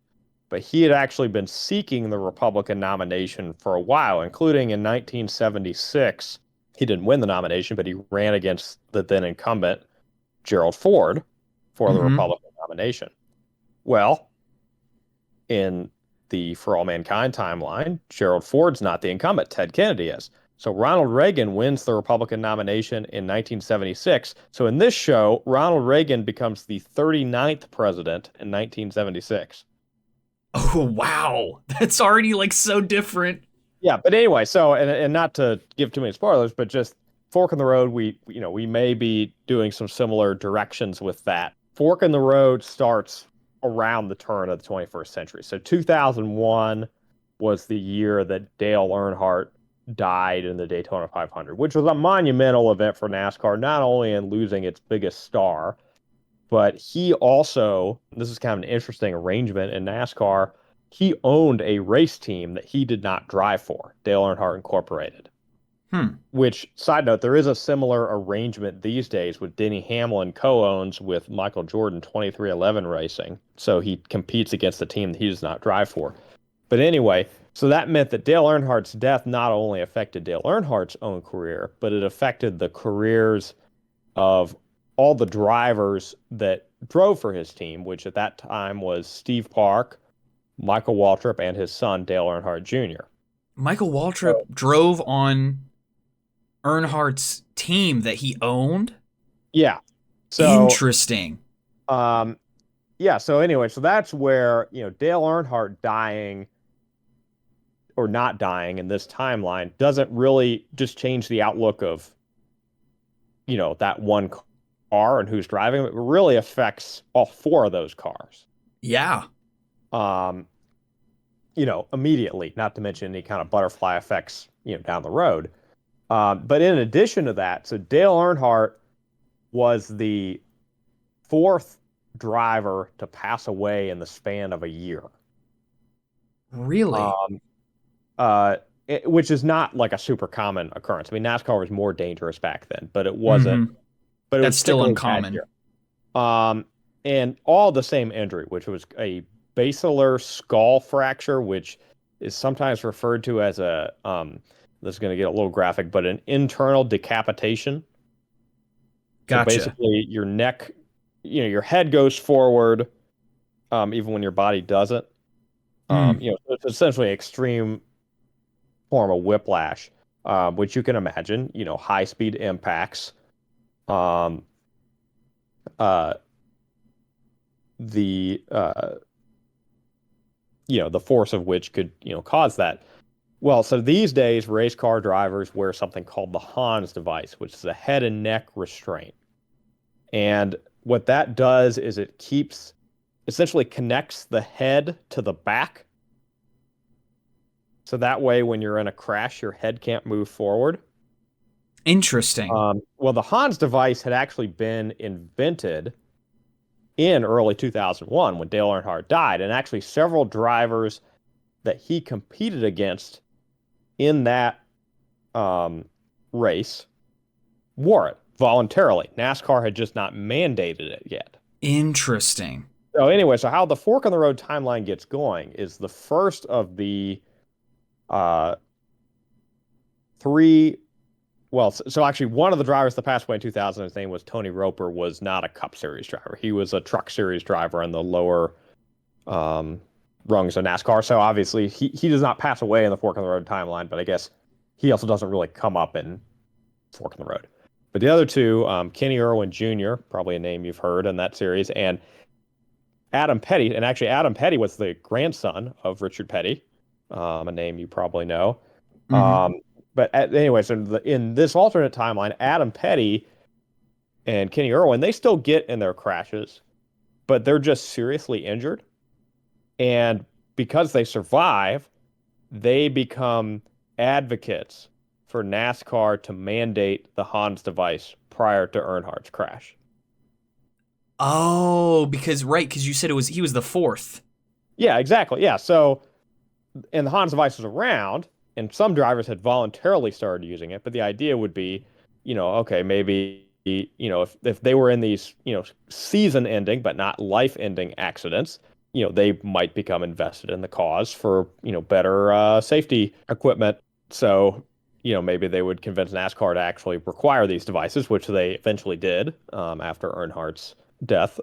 but he had actually been seeking the Republican nomination for a while, including in 1976. He didn't win the nomination, but he ran against the then incumbent Gerald Ford for the Mm-hmm. Republican nomination. Well, in the For All Mankind timeline, Gerald Ford's not the incumbent, Ted Kennedy is. So Ronald Reagan wins the Republican nomination in 1976. So in this show, Ronald Reagan becomes the 39th president in 1976. Oh, wow. That's already like so different. Yeah, but anyway, so and not to give too many spoilers, but just Fork in the Road, we may be doing some similar directions with that. Fork in the Road starts around the turn of the 21st century. So 2001 was the year that Dale Earnhardt died in the Daytona 500, which was a monumental event for NASCAR, not only in losing its biggest star, but he also, this is kind of an interesting arrangement in NASCAR, he owned a race team that he did not drive for, Dale Earnhardt Incorporated. Hmm. Which, side note, there is a similar arrangement these days with Denny Hamlin co-owns with Michael Jordan 2311 Racing. So he competes against the team that he does not drive for. But anyway, so that meant that Dale Earnhardt's death not only affected Dale Earnhardt's own career, but it affected the careers of all the drivers that drove for his team, which at that time was Steve Park, Michael Waltrip, and his son, Dale Earnhardt Jr. Michael Waltrip So, drove on Earnhardt's team that he owned? yeah. So, Interesting. um, yeah. So anyway, so that's where, Dale Earnhardt dying or not dying in this timeline doesn't really just change the outlook of, that one car and who's driving. It really affects all four of those cars. Yeah. Um, immediately, not to mention any kind of butterfly effects, down the road. But in addition to that, so Dale Earnhardt was the fourth driver to pass away in the span of a year. Really? Um, which is not like a super common occurrence. I mean, NASCAR was more dangerous back then, but it wasn't. Mm-hmm. But it was That's still particularly bad uncommon. here. And all the same injury, which was a basilar skull fracture, which is sometimes referred to as this is going to get a little graphic, but an internal decapitation. So Gotcha. basically, your neck, your head goes forward, even when your body doesn't. Mm. So it's essentially an extreme form of whiplash, which you can imagine, high speed impacts. Um, uh, the the force of which could cause that. Well, so these days race car drivers wear something called the Hans device, which is a head and neck restraint. And what that does is it essentially connects the head to the back. So that way when you're in a crash your head can't move forward. Interesting. Well, the Hans device had actually been invented in early 2001 when Dale Earnhardt died, and actually several drivers that he competed against in that race wore it voluntarily. NASCAR had just not mandated it yet. Interesting. So anyway, so how the fork in the road timeline gets going is the first of the uh, three. Well, so actually, one of the drivers that passed away in 2000, his name was Tony Roper, was not a Cup Series driver. He was a Truck Series driver in the lower um, rungs of NASCAR. So obviously, he does not pass away in the fork in the road timeline, but I guess he also doesn't really come up in fork in the road. But the other two, Kenny Irwin Jr., probably a name you've heard in that series, and Adam Petty. And actually, Adam Petty was the grandson of Richard Petty, a name you probably know. Mm-hmm. Anyway, so in this alternate timeline, Adam Petty and Kenny Irwin, they still get in their crashes, but they're just seriously injured. And because they survive, they become advocates for NASCAR to mandate the Hans device prior to Earnhardt's crash. Oh, because you said he was the fourth. Yeah, exactly. Yeah. So, and the Hans device was around, and some drivers had voluntarily started using it, but the idea would be, okay, maybe, if they were in these, season ending, but not life ending accidents, they might become invested in the cause for, better safety equipment. So, maybe they would convince NASCAR to actually require these devices, which they eventually did after Earnhardt's death.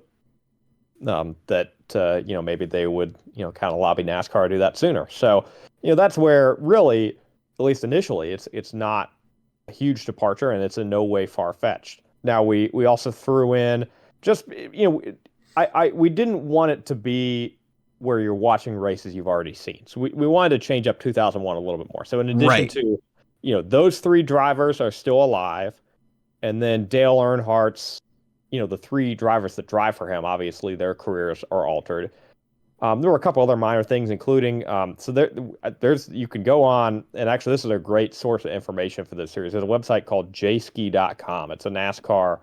That maybe they would kind of lobby NASCAR to do that sooner. So that's where really, at least initially, it's not a huge departure and it's in no way far fetched. Now we also threw in just we didn't want it to be where you're watching races you've already seen. So we wanted to change up 2001 a little bit more. So in addition Right. to those three drivers are still alive, and then Dale Earnhardt's the three drivers that drive for him, obviously their careers are altered. There were a couple other minor things, including there's you can go on, and actually this is a great source of information for this series. There's a website called jski.com. It's a NASCAR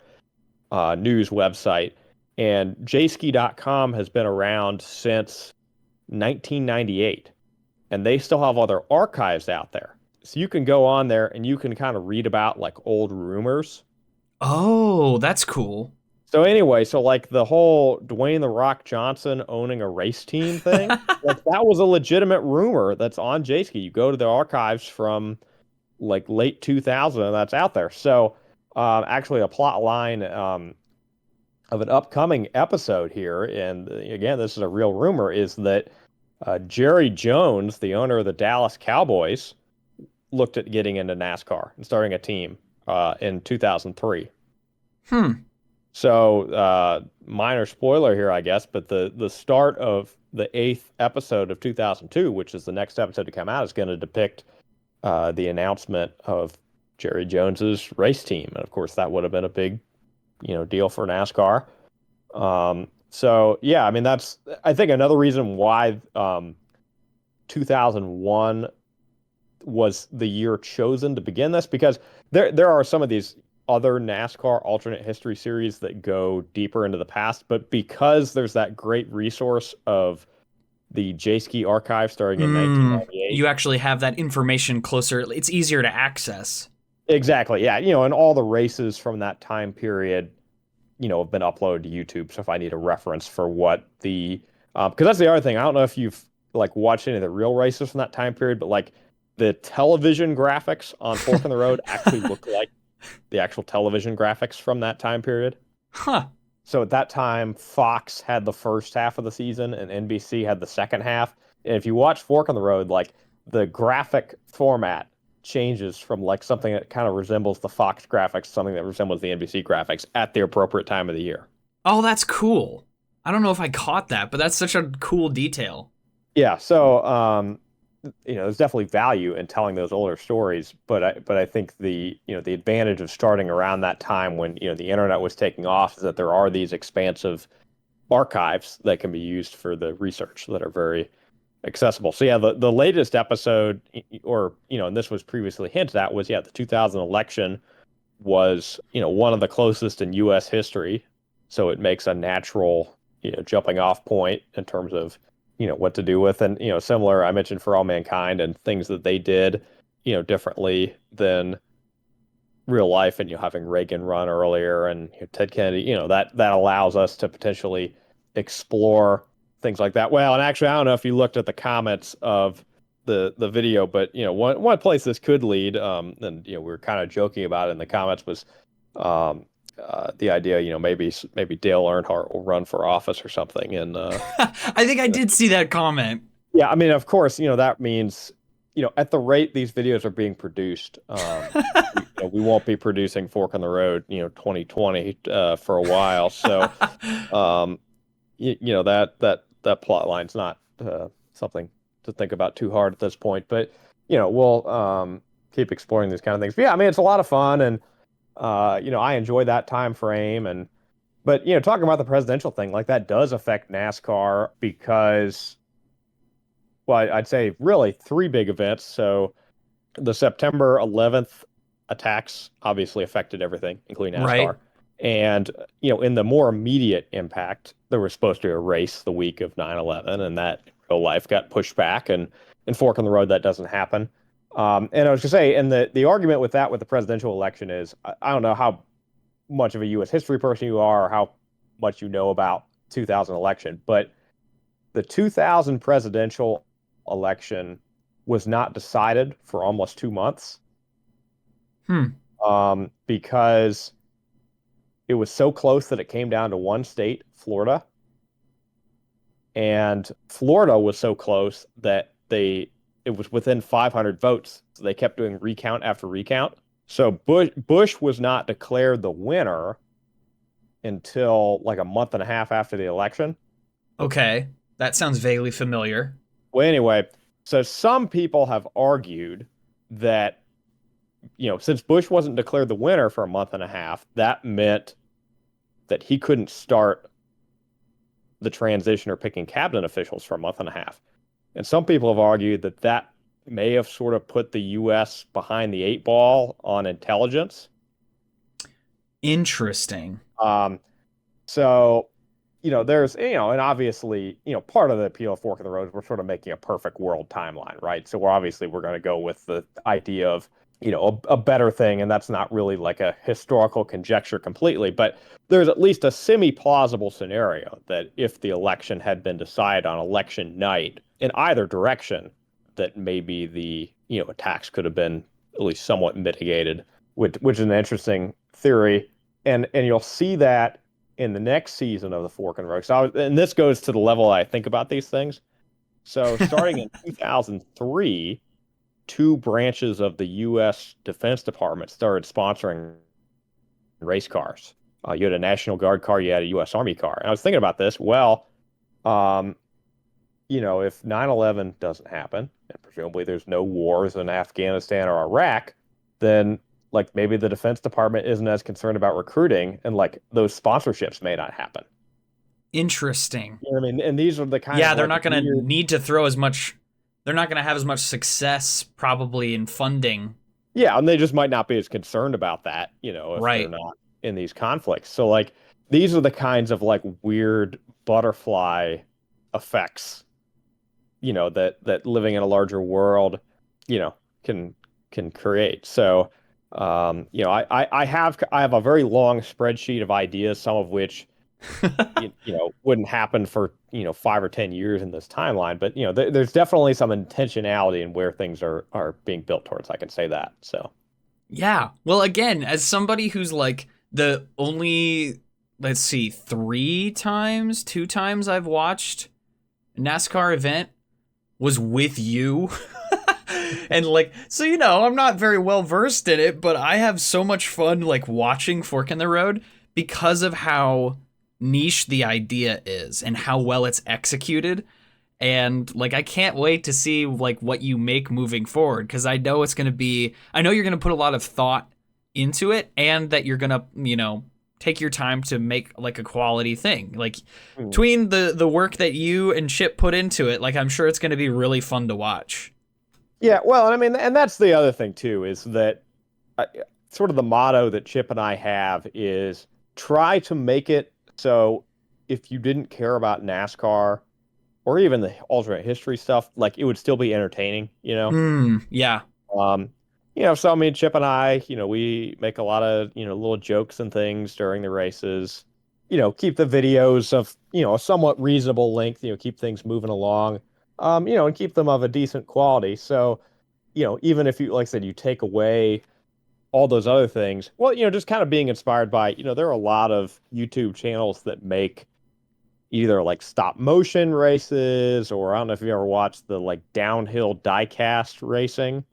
news website, and jski.com has been around since 1998, and they still have all their archives out there. So you can go on there and you can kind of read about like old rumors. Oh, that's cool. So anyway, so like the whole Dwayne the Rock Johnson owning a race team thing, like that was a legitimate rumor that's on Jayski. You go to the archives from like late 2000 and that's out there. So actually a plot line of an upcoming episode here, and again, this is a real rumor, is that Jerry Jones, the owner of the Dallas Cowboys, looked at getting into NASCAR and starting a team in 2003. Hmm. So, minor spoiler here, I guess, but the start of the eighth episode of 2002, which is the next episode to come out, is going to depict the announcement of Jerry Jones's race team, and of course, that would have been a big, deal for NASCAR. So yeah, I mean that's I think another reason why 2001 was the year chosen to begin this because there are some of these other NASCAR alternate history series that go deeper into the past, but because there's that great resource of the J-Ski archive starting in You 1998. actually have that information closer. It's easier to access. Exactly. Yeah. And all the races from that time period, have been uploaded to YouTube. So if I need a reference for what because that's the other thing. I don't know if you've like watched any of the real races from that time period, but like the television graphics on Fork in the Road actually look like the actual television graphics from that time period. Huh. So at that time, Fox had the first half of the season and NBC had the second half. And if you watch Fork on the Road, like the graphic format changes from like something that kind of resembles the Fox graphics, to something that resembles the NBC graphics at the appropriate time of the year. Oh, that's cool. I don't know if I caught that, but that's such a cool detail. Yeah, so there's definitely value in telling those older stories, but I think the advantage of starting around that time when the internet was taking off is that there are these expansive archives that can be used for the research that are very accessible. So yeah, the latest episode, or and this was previously hinted at, was the 2000 election was one of the closest in U.S. history, so it makes a natural jumping off point in terms of what to do with, and similar I mentioned For All Mankind and things that they did differently than real life, and having Reagan run earlier and Ted Kennedy, that allows us to potentially explore things like that. Well, and actually, I don't know if you looked at the comments of the video, but one place this could lead, and we were kind of joking about it in the comments was the idea, maybe Dale Earnhardt will run for office or something, and I think I did see that comment. yeah, I mean, of course, that means at the rate these videos are being produced, we won't be producing Fork on the Road, 2020 for a while. So, that plot line's not something to think about too hard at this point. But we'll keep exploring these kind of things. But yeah, I mean, it's a lot of fun, and I enjoy that time frame. But talking about the presidential thing, like that does affect NASCAR because, well, I'd say really three big events. So the September 11th attacks obviously affected everything, including Right. NASCAR. And, in the more immediate impact, there was supposed to be a race the week of 9/11, and that in real life got pushed back. And in Fork on the Road, that doesn't happen. And I was going to say, and the argument with that, with the presidential election is, I don't know how much of a U.S. history person you are or how much you know about 2000 election, but the 2000 presidential election was not decided for almost 2 months Hmm. because it was so close that it came down to one state, Florida. And Florida was so close that it was within 500 votes. So they kept doing recount after recount. So Bush was not declared the winner until like a month and a half after the election. Okay. That sounds vaguely familiar. Well, anyway, so some people have argued that since Bush wasn't declared the winner for a month and a half, that meant that he couldn't start the transition or picking cabinet officials for a month and a half. And some people have argued that that may have sort of put the U.S. behind the eight ball on intelligence. Interesting. Um, so, there's, and obviously, part of the appeal of Fork in the Road is we're sort of making a perfect world timeline, right? So we're going to go with the idea of a better thing, and that's not really like a historical conjecture completely, but there's at least a semi-plausible scenario that if the election had been decided on election night in either direction, that maybe the attacks could have been at least somewhat mitigated, which is an interesting theory, and you'll see that in the next season of the Fork and Rogue. And this goes to the level I think about these things. So starting in 2003, two branches of the U.S. Defense Department started sponsoring race cars. You had a National Guard car, you had a U.S. Army car. And I was thinking about this. Well, um, if 9/11 doesn't happen, and presumably there's no wars in Afghanistan or Iraq, then like maybe the Defense Department isn't as concerned about recruiting, and like those sponsorships may not happen. Interesting. You know what I mean? And these are the kind Yeah, of they're like not going to weird. need to throw as much. They're not going to have as much success probably in funding. Yeah, and they just might not be as concerned about that, if they're Right. not in these conflicts. So like these are the kinds of like weird butterfly effects, that living in a larger world, you know, can can create. So I have a very long spreadsheet of ideas, some of which wouldn't happen for 5 or 10 years in this timeline, but there's definitely some intentionality in where things are being built towards. I can say that. So Yeah. Well, again, as somebody who's like the only, let's see, two times I've watched a NASCAR event was with you. And like, so, I'm not very well versed in it, but I have so much fun like watching Fork in the Road because of how niche the idea is and how well it's executed. And like, I can't wait to see like what you make moving forward, because I know I know you're going to put a lot of thought into it, and that you're going to, take your time to make like a quality thing. Like hmm. between the work that you and Chip put into it, like I'm sure it's going to be really fun to watch. Yeah, well, I mean, and that's the other thing too, is that uh, sort of the motto that Chip and I have is try to make it so if you didn't care about NASCAR or even the alternate history stuff, like it would still be entertaining, you know? Yeah. Um, so I mean, Chip and I, we make a lot of, little jokes and things during the races, keep the videos of, a somewhat reasonable length, keep things moving along, and keep them of a decent quality. So, even if you, like I said, you take away all those other things, well, just kind of being inspired by, there are a lot of YouTube channels that make either like stop motion races, or I don't know if you ever watched the like downhill diecast racing.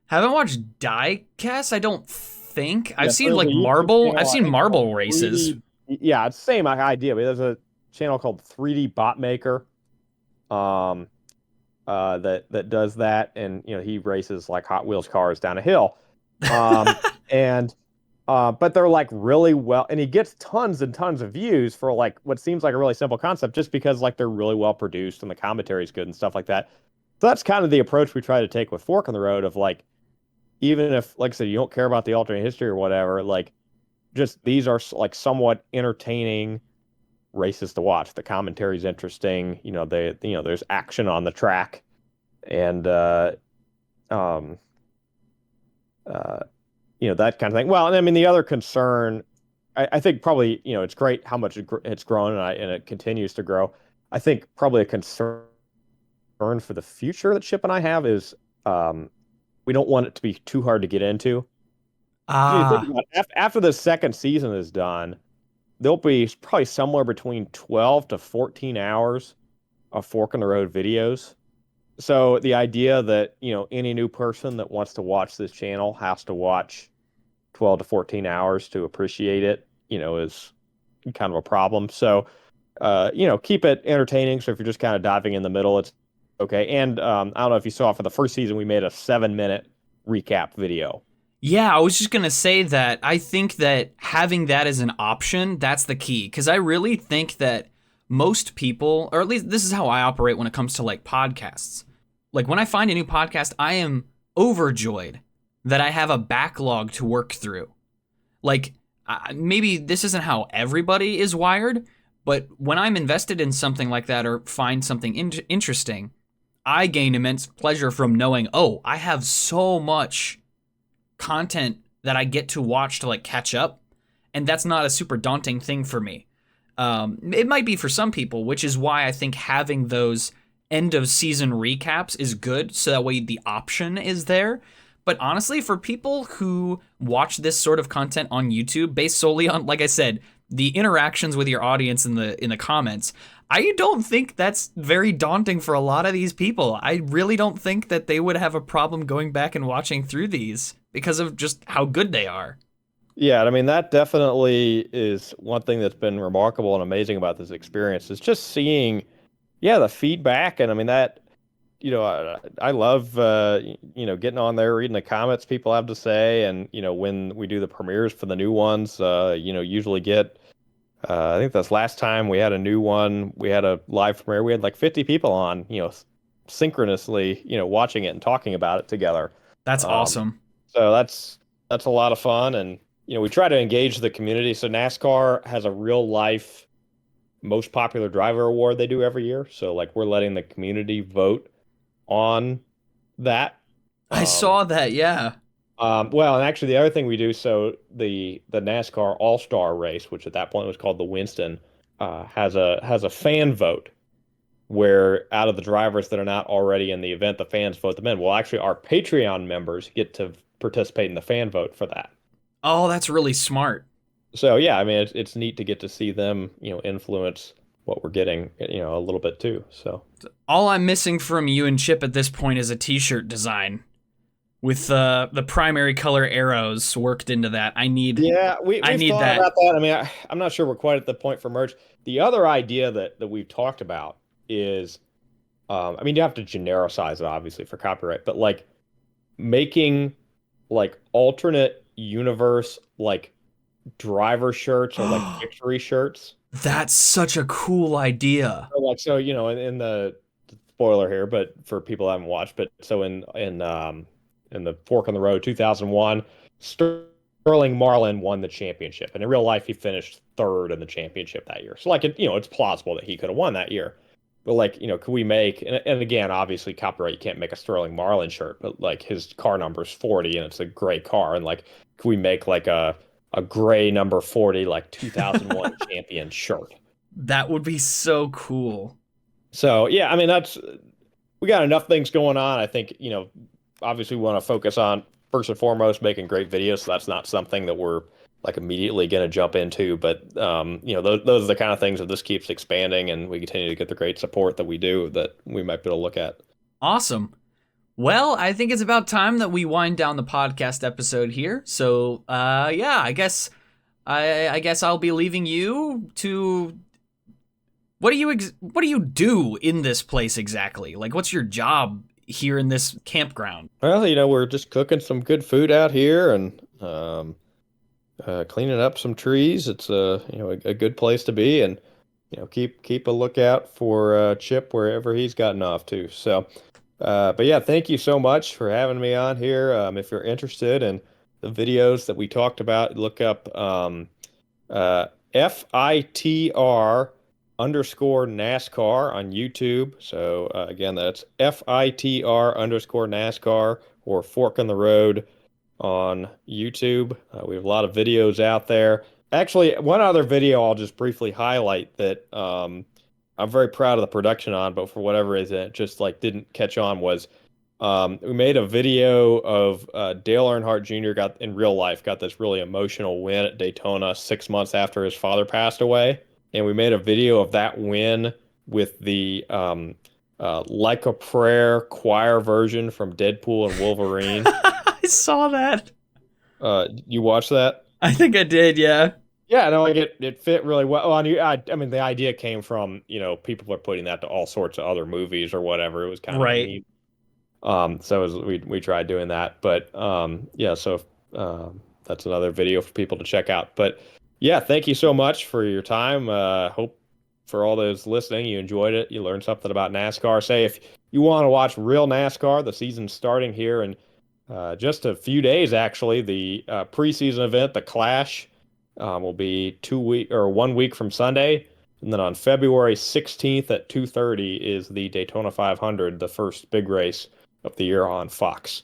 Haven't watched Diecast, I don't think. Yeah, so there's a YouTube I've channel, I seen think called marble races. 3D. Yeah, it's the same idea, but there's a channel called 3D Bot Maker, um, that does that, and he races like Hot Wheels cars down a hill, and but they're like really well, and he gets tons and tons of views for like what seems like a really simple concept, just because like they're really well produced and the commentary is good and stuff like that. So that's kind of the approach we try to take with Fork in the Road of like, even if, like I said, you don't care about the alternate history or whatever, like just these are like somewhat entertaining races to watch. The commentary is interesting. There's action on the track, and um, uh, that kind of thing. Well, and I mean, the other concern, I think probably, it's great how much it's grown, and it continues to grow. I think probably a concern for the future that Chip and I have is we don't want it to be too hard to get into. You think Ah, about it, after the second season is done, there'll be probably somewhere between 12 to 14 hours of Fork in the Road videos. So the idea that, any new person that wants to watch this channel has to watch 12 to 14 hours to appreciate it, is kind of a problem. So, keep it entertaining. So if you're just kind of diving in the middle, it's okay. And I don't know if you saw for the first season, we made a 7-minute recap video. yeah, I was just going to say that I think that having that as an option, that's the key. Because I really think that most people, or at least this is how I operate when it comes to like podcasts. Like when I find a new podcast, I am overjoyed that I have a backlog to work through. Like maybe this isn't how everybody is wired, but when I'm invested in something like that or find something interesting, I gain immense pleasure from knowing, oh, I have so much content that I get to watch to like catch up, and that's not a super daunting thing for me. It might be for some people, which is why I think having those end of season recaps is good, so that way the option is there. But honestly, for people who watch this sort of content on YouTube based solely on, like I said, the interactions with your audience in the comments, I don't think that's very daunting for a lot of these people. I really don't think that they would have a problem going back and watching through these because of just how good they are. Yeah, I mean that definitely is one thing that's been remarkable and amazing about this experience is just seeing, yeah, the feedback, and I mean that, I love getting on there, reading the comments people have to say, and when we do the premieres for the new ones, usually get. I think this last time we had a new one, we had a live premiere. We had like 50 people on, synchronously, watching it and talking about it together. That's Um, awesome. so that's a lot of fun, and we try to engage the community. So NASCAR has a real life most popular driver award they do every year. So like we're letting the community vote on that. I Um, saw that, yeah. well, and actually the other thing we do, so the NASCAR All-Star race, which at that point was called the Winston, has a fan vote where out of the drivers that are not already in the event, the fans vote them in. Well, actually, our Patreon members get to participate in the fan vote for that. Oh, that's really smart. So yeah, I mean it's neat to get to see them, influence what we're getting, a little bit too. So All I'm missing from you and Chip at this point is a t-shirt design with the primary color arrows worked into that. yeah, I we've need thought that. about that. I mean, I'm not sure we're quite at the point for merch. The other idea that we've talked about is, I mean, you have to genericize it obviously for copyright, but like making like alternate universe like driver shirts or like victory shirts. That's such a cool idea. So like so, in the spoiler here, but for people who haven't watched, but so in the Fork on the Road 2001, Sterling Marlin won the championship, and in real life he finished third in the championship that year. So like it's plausible that he could have won that year. But like, could we make, and again, obviously copyright, you can't make a Sterling Marlin shirt, but like his car number is 40 and it's a gray car. And like, could we make like a gray number 40, like 2001 champion shirt? That would be so cool. So yeah, I mean, we got enough things going on. I think, obviously we want to focus on first and foremost making great videos. So that's not something that we're like immediately going to jump into, but those are the kind of things that this keeps expanding and we continue to get the great support that we do that we might be able to look at. Awesome. Well, I think it's about time that we wind down the podcast episode here. So, yeah, I guess I'll be leaving you to. What do you do in this place exactly? Like, what's your job here in this campground? Well, we're just cooking some good food out here and cleaning up some trees. It's a good place to be, and keep a lookout for Chip wherever he's gotten off to. So, but yeah, thank you so much for having me on here. If you're interested in the videos that we talked about, look up FITR underscore NASCAR on YouTube. So again, that's FITR underscore NASCAR or Fork in the Road on YouTube. We have a lot of videos out there. Actually, one other video I'll just briefly highlight that I'm very proud of the production on, but for whatever reason, it just like didn't catch on was we made a video of Dale Earnhardt Jr. got in real life, got this really emotional win at Daytona 6 months after his father passed away. And we made a video of that win with the Like a Prayer choir version from Deadpool and Wolverine. I saw that. You watch that? I think I did, yeah. Yeah, no, like it fit really well. I mean, the idea came from, people are putting that to all sorts of other movies or whatever. It was kind of Right. neat. So we tried doing that, but yeah, so that's another video for people to check out. But yeah, thank you so much for your time. Hope for all those listening, you enjoyed it. You learned something about NASCAR. Say if you want to watch real NASCAR, the season's starting here in just a few days, actually. The preseason event, the Clash, will be 2 week or 1 week from Sunday. And then on February 16th at 2:30 is the Daytona 500, the first big race of the year on Fox.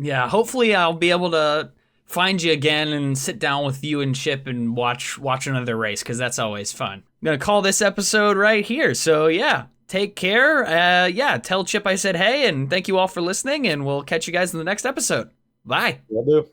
Yeah, hopefully I'll be able to find you again and sit down with you and Chip and watch another race because that's always fun. I'm gonna call this episode right here. So yeah, take care. Yeah, tell Chip I said hey, and thank you all for listening, and we'll catch you guys in the next episode. Bye. Will do.